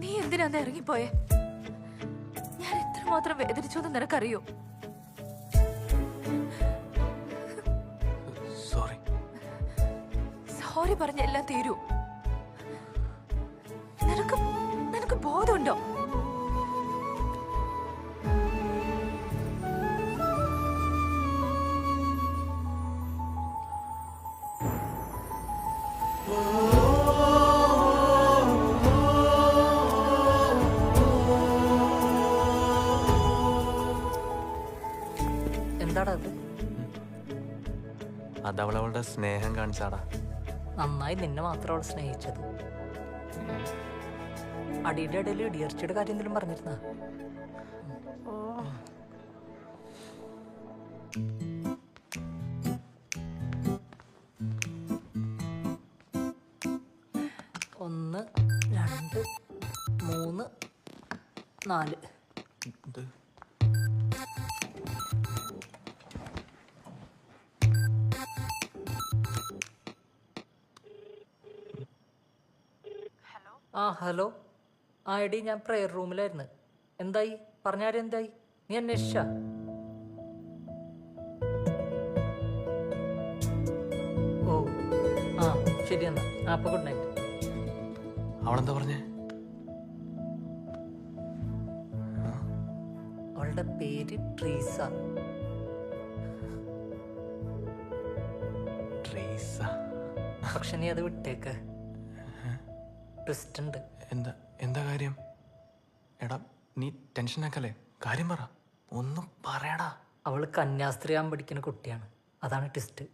നീ എന്തിനാന്ന് ഇറങ്ങിപ്പോയെ? ഞാൻ എത്രമാത്രം വേദനിച്ചു എന്ന് നിനക്കറിയോ? സോറി പറഞ്ഞ എല്ലാം തീരൂ. നിനക്ക് ബോധമുണ്ടോ? എന്താടാ അത്? അതവളവളുടെ സ്നേഹം കാണിച്ചാടാ. നന്നായി നിന്നെ മാത്രം അവൾ സ്നേഹിച്ചത്. അടിയുടെ ഇടയിൽ ഇടിയർച്ചയുടെ കാര്യം എന്തെങ്കിലും പറഞ്ഞിരുന്ന? ഒന്ന്, രണ്ട്, മൂന്ന്, നാല്. ആ ഹലോ. ആ എടി, ഞാൻ പ്രെയർ റൂമിലായിരുന്നു. എന്തായി? പറഞ്ഞാരും എന്തായി? നീ അന്വേഷിച്ച? ഓ ആ ശരി എന്നാ. അപ്പൊ ഗുഡ് നൈറ്റ്. അവളെന്താ പറഞ്ഞേ? അവളുടെ പേര് ട്രീസ. പക്ഷെ നീ അത് വിട്ടേക്ക്. ട്വിസ്റ്റ് ഉണ്ട്. എന്താ കാര്യം? എടാ നീ ടെൻഷൻ ആക്കല്ലേ, കാര്യം പറ. ഒന്നും പറയടാ. അവള് കന്യാസ്ത്രീ ആകാൻ പഠിക്കുന്ന കുട്ടിയാണ്. അതാണ് ട്വിസ്റ്റ്.